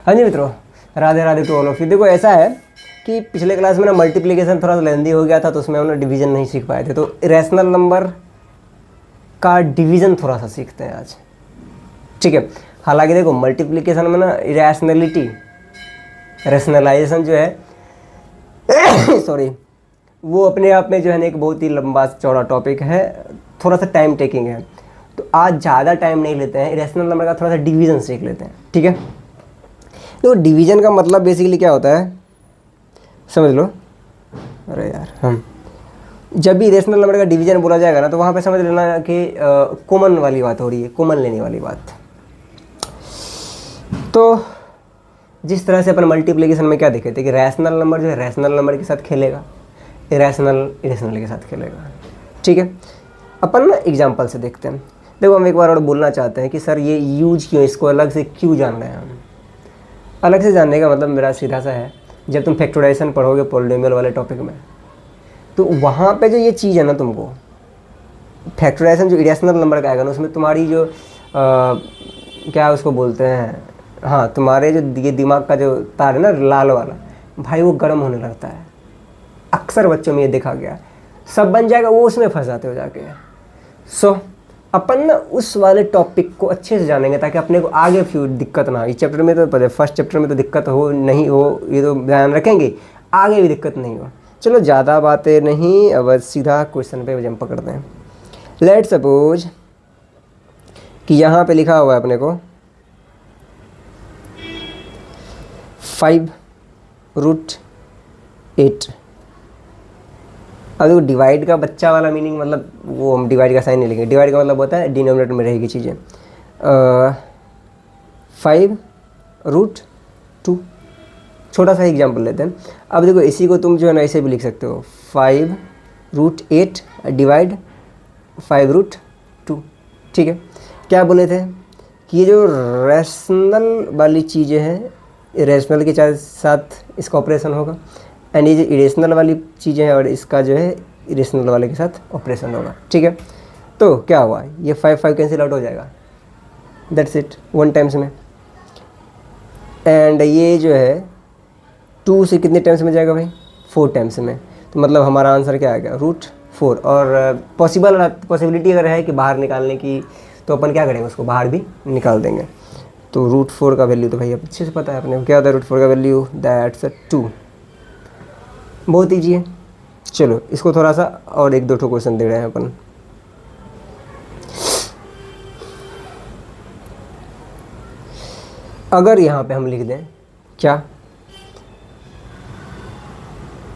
हाँ जी मित्रों, Radhe Radhe to all of you. देखो ऐसा है कि पिछले क्लास में ना मल्टीप्लिकेशन थोड़ा सा लेंदी हो गया था, तो उसमें हम लोग डिवीजन नहीं सीख पाए थे। तो इरेशनल नंबर का डिवीजन थोड़ा सा सीखते हैं आज, ठीक है। हालांकि देखो मल्टीप्लिकेशन में ना इरेशनलिटी, रेशनलाइजेशन जो है सॉरी, वो अपने आप में जो है ना एक बहुत ही लंबा चौड़ा टॉपिक है, थोड़ा सा टाइम टेकिंग है। तो आज ज़्यादा टाइम नहीं लेते हैं, इरेशनल नंबर का थोड़ा सा डिवीजन सीख लेते हैं, ठीक है। तो डिवीजन का मतलब बेसिकली क्या होता है समझ लो। अरे यार, हम जब भी रेशनल नंबर का डिवीजन बोला जाएगा ना, तो वहाँ पे समझ लेना कि कॉमन वाली बात हो रही है, कॉमन लेने वाली बात। तो जिस तरह से अपन मल्टीप्लिकेशन में क्या देखे थे कि रैशनल नंबर जो है रैशनल नंबर के साथ खेलेगा, इरेशनल इरेशनल के साथ खेलेगा, ठीक है। अपन ना एग्जाम्पल से देखते हैं। देखो हम एक बार और बोलना चाहते हैं कि सर ये यूज क्यों, इसको अलग से क्यों जान रहे हैं हम। अलग से जानने का मतलब मेरा सीधा सा है, जब तुम फैक्टराइजेशन पढ़ोगे पॉलिनोमियल वाले टॉपिक में, तो वहाँ पे जो ये चीज़ है ना, तुमको फैक्टराइजेशन जो इरेशनल नंबर का आएगा ना, उसमें तुम्हारी जो क्या उसको बोलते हैं, हाँ, तुम्हारे जो ये दिमाग का जो तार है ना लाल वाला, भाई वो गर्म होने लगता है। अक्सर बच्चों में ये देखा गया, सब बन जाएगा, वो उसमें फंस जाते हो जाके। सो अपन ना उस वाले टॉपिक को अच्छे से जानेंगे ताकि अपने को आगे फ्यूचर दिक्कत ना हो। इस चैप्टर में तो फर्स्ट चैप्टर में तो दिक्कत हो नहीं हो, ये तो ध्यान रखेंगे, आगे भी दिक्कत नहीं हो। चलो ज़्यादा बातें नहीं, अब सीधा क्वेश्चन पे जंप करते हैं। लेट सपोज कि यहाँ पे लिखा हुआ है अपने को 5√8। अब देखो डिवाइड का बच्चा वाला मीनिंग, मतलब वो हम डिवाइड का साइन नहीं लिखेंगे। डिवाइड का मतलब होता है डिनोमिनेटर में रहेगी चीज़ें। 5√2, छोटा सा एग्जांपल लेते हैं। अब देखो इसी को तुम जो है ना ऐसे भी लिख सकते हो, 5√8 डिवाइड 5√2, ठीक है। क्या बोले थे कि ये जो रैशनल वाली चीज़ें हैं, रैशनल के साथ इसका ऑपरेशन होगा, एंड ये जो इरेशनल वाली चीज़ें हैं और इसका जो है इरेशनल वाले के साथ ऑपरेशन होगा, ठीक है। तो क्या हुआ, ये 5 कैंसिल आउट हो जाएगा, दैट्स इट, 1 टाइम्स में। एंड ये जो है 2 से कितने टाइम्स में जाएगा भाई, 4 टाइम्स में। तो मतलब हमारा आंसर क्या आ गया, √4। और पॉसिबिलिटी अगर है कि बाहर निकालने की, तो अपन क्या करेंगे, उसको बाहर भी निकाल देंगे। तो √4 का वैल्यू तो भाई अब अच्छे से पता है अपने को, क्या होता है √4 का वैल्यू, दैट्स 2। बहुत ईजी है। चलो इसको थोड़ा सा और 1-2 क्वेश्चन दे रहे हैं अपन। अगर यहाँ पे हम लिख दें क्या,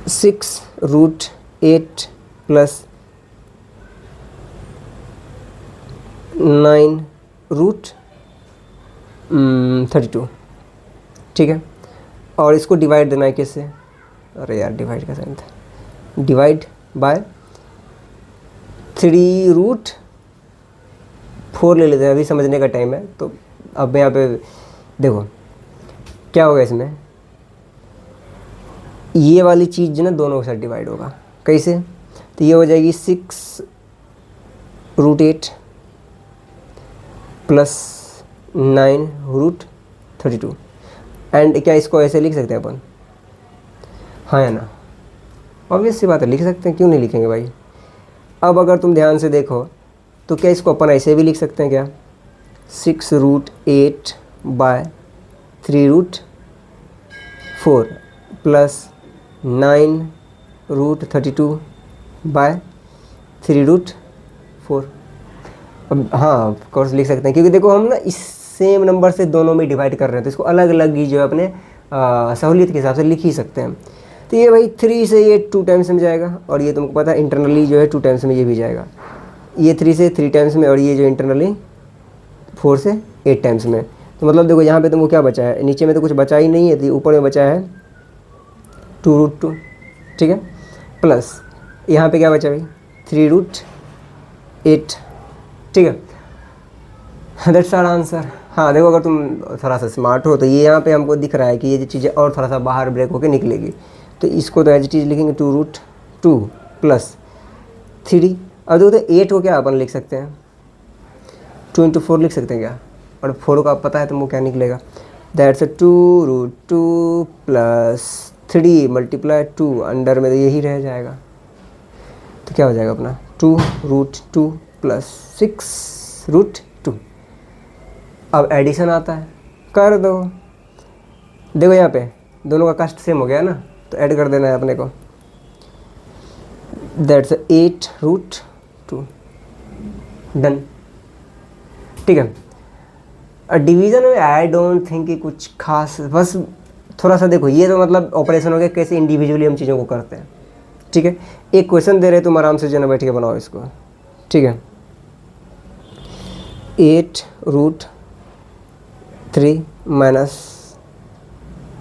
6√8 + 9√32, ठीक है। और इसको डिवाइड देना है किससे, अरे यार डिवाइड का साइन था, डिवाइड बाय 3√4 ले लेते हैं, अभी समझने का टाइम है। तो अब यहाँ पे देखो क्या होगा, इसमें ये वाली चीज़ जो ना दोनों के साथ डिवाइड होगा, कैसे, तो ये हो जाएगी 6√8 + 9√32। एंड क्या इसको ऐसे लिख सकते हैं अपन, हाँ या ना, ऑब्वियस सी बात है, लिख सकते हैं, क्यों नहीं लिखेंगे भाई। अब अगर तुम ध्यान से देखो तो क्या इसको अपन ऐसे भी लिख सकते हैं क्या, 6√8 / 3√4 + 9√32 / 3√4। अब हाँ ऑफ कोर्स लिख सकते हैं, क्योंकि देखो हम ना इस सेम नंबर से दोनों में डिवाइड कर रहे हैं, तो इसको अलग अलग ही जो है अपने सहूलियत के हिसाब से लिख ही सकते हैं। तो ये भाई 3 से ये 2 टाइम्स में जाएगा, और ये तुमको पता है इंटरनली जो है 2 टाइम्स में ये भी जाएगा। ये 3 से 3 टाइम्स में, और ये जो इंटरनली 4 से 8 टाइम्स में। तो मतलब देखो यहाँ पे तुमको क्या बचा है, नीचे में तो कुछ बचा ही नहीं है, तो ऊपर में बचा है 2√2, ठीक है, प्लस यहाँ पे क्या बचा भाई 3√8, ठीक है। That's our answer. हाँ देखो अगर तुम थोड़ा सा स्मार्ट हो तो ये यहाँ पे हमको दिख रहा है कि ये जो चीज़ें और थोड़ा सा बाहर ब्रेक होकर निकलेगी, तो इसको तो एज इट इज़ लिखेंगे 2√2 + 3। अब देखो तो 8 को क्या अपन लिख सकते हैं, 2 × 4 लिख सकते हैं क्या, और 4 का पता है तुमको क्या निकलेगा, दैट्स 2√2 प्लस 3 मल्टीप्लाई 2, अंडर में तो यही रह जाएगा, तो क्या हो जाएगा अपना 2√2 प्लस 6√2। अब एडिशन आता है, कर दो। देखो यहाँ पे दोनों का कास्ट सेम हो गया ना, तो ऐड कर देना है अपने को। That's 8√2, done. ठीक है। डिवीज़न में आई डोंट थिंक कि कुछ खास, बस थोड़ा सा देखो, ये तो मतलब ऑपरेशन हो गया कैसे इंडिविजुअली हम चीज़ों को करते हैं। ठीक है, एक क्वेश्चन दे रहे तुम आराम से जो ना बैठ के बनाओ इसको। ठीक है, 8√3 माइनस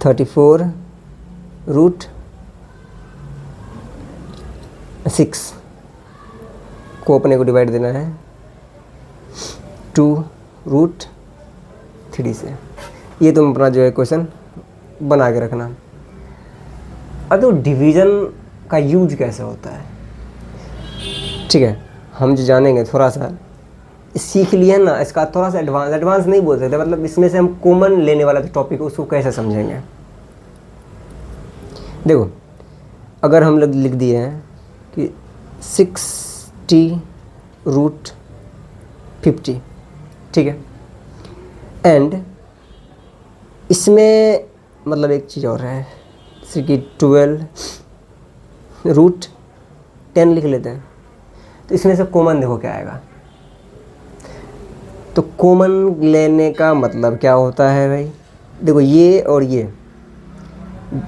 34√6 को अपने को डिवाइड देना है 2√3 से। ये तुम अपना जो है क्वेश्चन बना के रखना। अब तो डिवीज़न का यूज कैसे होता है, ठीक है, हम जो जानेंगे थोड़ा सा सीख लिया ना, इसका थोड़ा सा एडवांस नहीं बोल सकते, मतलब इसमें से हम कॉमन लेने वाला जो टॉपिक है उसको कैसे समझेंगे। देखो, अगर हम लोग लिख दिए हैं कि 60√50, ठीक है, एंड इसमें मतलब एक चीज़ और है, जैसे कि 12√10 लिख लेते हैं, तो इसमें से कॉमन देखो क्या आएगा। तो कॉमन लेने का मतलब क्या होता है भाई, देखो ये और ये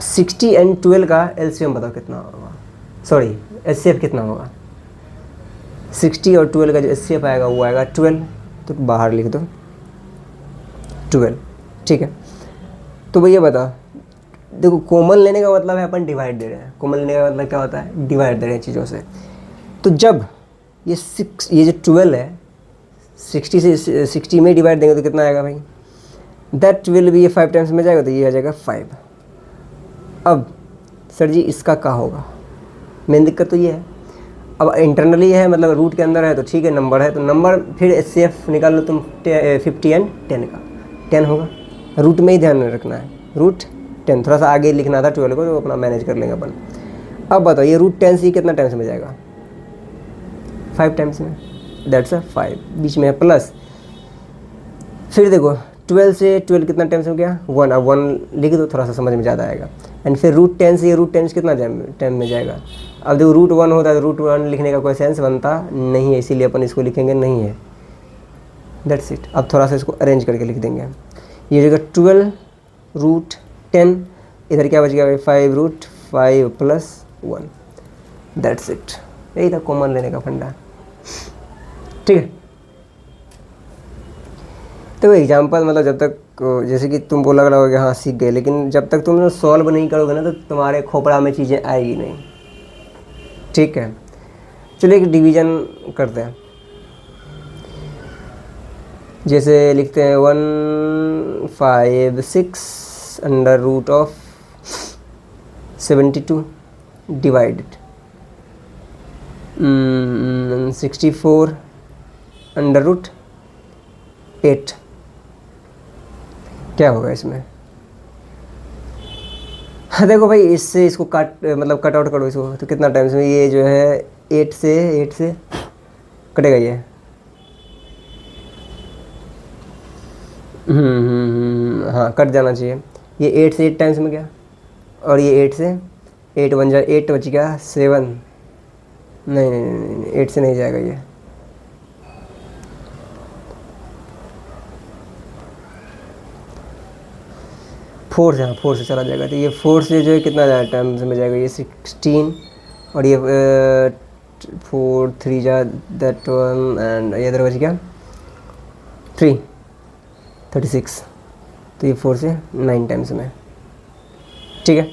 60 एंड 12 का एलसीएम बताओ कितना होगा, सॉरी एचसीएफ कितना होगा। 60 और 12 का जो एचसीएफ आएगा वो आएगा 12, तो बाहर लिख दो 12। ठीक है, तो भैया बताओ, देखो कॉमन लेने का मतलब है अपन डिवाइड दे रहे हैं। कॉमन लेने का मतलब क्या होता है, डिवाइड दे रहे हैं चीज़ों से। तो जब ये जो 12 है 60 से 60 में डिवाइड देंगे तो कितना आएगा भाई, दैट विल भी ये 5 टाइम्स में जाएगा तो ये आ जाएगा 5। अब सर जी इसका क्या होगा, मेन दिक्कत तो ये है। अब इंटरनली है, मतलब रूट के अंदर है तो ठीक है, नंबर है तो नंबर, फिर एचसीएफ निकाल लो तुम 50 एंड 10 का, 10 होगा। रूट में ही ध्यान रखना है, रूट 10, थोड़ा सा आगे लिखना था 12 को, तो अपना मैनेज कर लेंगे अपन। अब बताओ ये रूट 10 से कितना टाइम्स में जाएगा, 5 टाइम्स में, दैट्स अ 5, बीच में है प्लस। फिर देखो 12 से 12 कितना टाइम्स हो गया, 1, अब 1 लिख दो, थोड़ा सा समझ में ज़्यादा आएगा। एंड फिर रूट 10 से ये रूट 10 कितना टाइम में जाएगा। अब देखो रूट 1 होता है तो रूट 1 लिखने का कोई सेंस बनता नहीं है, इसीलिए अपन इसको लिखेंगे नहीं है, दैट्स इट। अब थोड़ा सा इसको अरेंज करके लिख देंगे, ये जगह 12√10, इधर क्या बच गया भाई 5√5 प्लस 1, दैट्स इट। यही था कॉमन लेने का फंडा। ठीक है, तो एग्जाम्पल मतलब जब तक, जैसे कि तुम बोला लगा कि हाँ सीख गए, लेकिन जब तक तुम सॉल्व नहीं करोगे ना तो तुम्हारे खोपड़ा में चीज़ें आएगी नहीं। ठीक है, चलिए एक डिवीज़न करते हैं। जैसे लिखते हैं 156 under root of 72 divided 64 under root 8। क्या होगा इसमें, हाँ देखो भाई, इससे इसको मतलब कट आउट करो इसको, तो कितना टाइम्स में ये जो है 8 से कटेगा ये, हाँ कट जाना चाहिए। ये 8 से 8 टाइम्स में गया, और ये 8 से 8 बन जाए, 8 बच गया 7, नहीं 8 से नहीं जाएगा ये, फोर से, हाँ 4 से चला जाएगा। तो ये 4 से जो है कितना जाएगा टाइम्स में जाएगा, ये 16, और ये 4 3 जा दैट 1, एंड ये इधर बच गया 3 36, तो ये 4 से 9 टाइम्स में। ठीक है,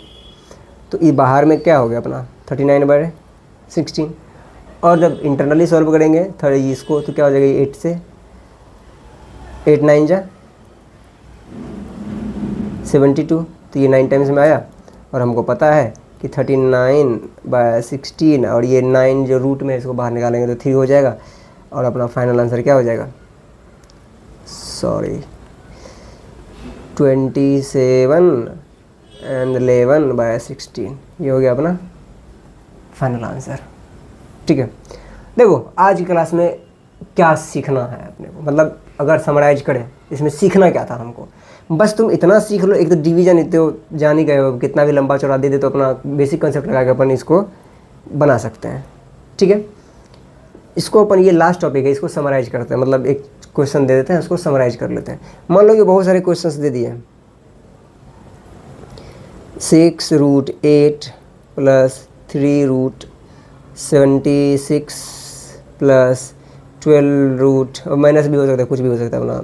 तो ये बाहर में क्या हो गया अपना 39/16, और जब इंटरनली सॉल्व करेंगे इसको तो क्या हो जाएगा, 8 से 8 9 जा 72, तो ये 9 टाइम्स में आया। और हमको पता है कि 39/16, और ये 9 जो रूट में इसको बाहर निकालेंगे तो 3 हो जाएगा, और अपना फाइनल आंसर क्या हो जाएगा, सॉरी 27 एंड 11/16, ये हो गया अपना फाइनल आंसर। ठीक है, देखो आज की क्लास में क्या सीखना है अपने को, मतलब अगर समराइज करें इसमें सीखना क्या था हमको, बस तुम इतना सीख लो। एक तो डिवीजन इतने हो जान ही गए हो, कितना भी लंबा चौड़ा दे दे तो अपना बेसिक कंसेप्ट लगा के अपन इसको बना सकते हैं। ठीक है, इसको अपन, ये लास्ट टॉपिक है, इसको समराइज करते हैं, मतलब एक क्वेश्चन दे देते हैं, उसको समराइज कर लेते हैं। मान लो कि बहुत सारे क्वेश्चंस दे दिए, 6√8 + 3√76 + 12 और माइनस भी हो सकता है, कुछ भी हो सकता है अपना,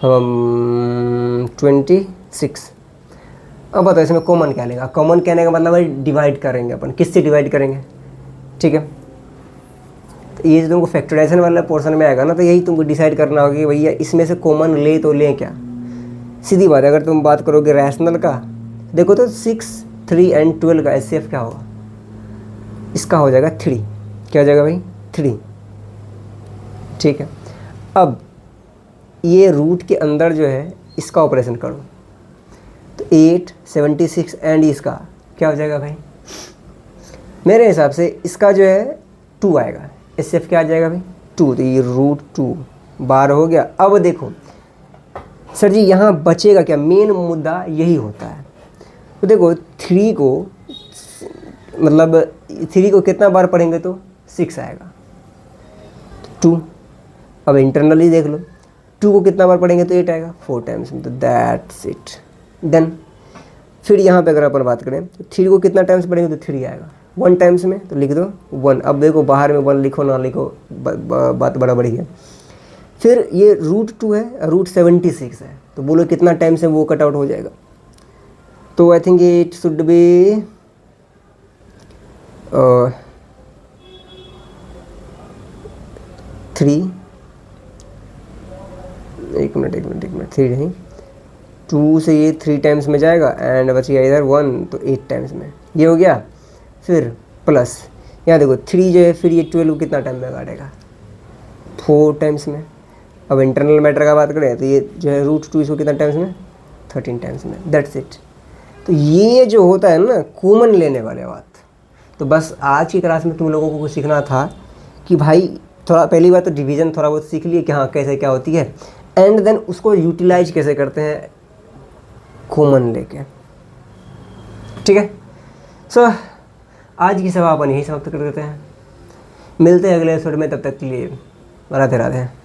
हम 26। अब बताओ इसमें कॉमन क्या लेगा। कॉमन कहने का मतलब है डिवाइड करेंगे अपन, किससे डिवाइड करेंगे। ठीक है, तो ये जो तुमको फैक्टराइजेशन वाला पोर्शन में आएगा ना, तो यही तुमको डिसाइड करना होगा कि भैया इसमें से कॉमन ले तो लें क्या। सीधी बात है, अगर तुम बात करोगे रैशनल का, देखो तो 6, 3 एंड 12 का HCF क्या होगा, इसका हो जाएगा 3। क्या हो जाएगा भाई, 3। ठीक है, अब ये रूट के अंदर जो है इसका ऑपरेशन करो, तो 8, 76 एंड इसका क्या हो जाएगा भाई, मेरे हिसाब से इसका जो है 2 आएगा। HCF क्या आ जाएगा भाई, 2, तो ये √2 12 हो गया। अब देखो सर जी यहाँ बचेगा क्या, मेन मुद्दा यही होता है। तो देखो 3 को, मतलब 3 को कितना बार पढ़ेंगे तो 6 आएगा, 2। अब इंटरनली देख लो, 2 को कितना बार पढ़ेंगे तो 8 आएगा, 4 टाइम्स में, तो दैट्स इट, डन। फिर यहाँ पे अगर अपन बात करें तो 3 को कितना टाइम्स पढ़ेंगे तो 3 आएगा, 1 टाइम्स में, तो लिख दो 1। अब देखो बाहर में 1 लिखो ना लिखो, बात बड़ा बड़ी है। फिर ये √2 है, √76 है, तो बोलो कितना टाइम्स है वो कट आउट हो जाएगा। तो I think it should be 3, एक मिनट 3 नहीं, 2 से ये 3 टाइम्स में जाएगा एंड बच गया इधर 1, तो 8 टाइम्स में ये हो गया। फिर प्लस यहाँ देखो 3 जो है, फिर ये 12 को कितना टाइम में काटेगा, 4 टाइम्स में। अब इंटरनल मैटर का बात करें तो ये जो है √2 इसको कितना टाइम्स में, 13 टाइम्स में, दैट्स इट। तो ये जो होता है ना कॉमन लेने वाले बात, तो बस आज की क्लास में तुम लोगों को कुछ सीखना था कि भाई थोड़ा, पहली बात तो डिवीज़न थोड़ा बहुत सीख लिए कि हाँ कैसे क्या होती है, एंड देन उसको यूटिलाइज कैसे करते हैं कॉमन लेके। ठीक है, सो आज की सभा अपन यही समाप्त कर देते हैं, मिलते हैं अगले एपिसोड में, तब तक के लिए राधे राधे।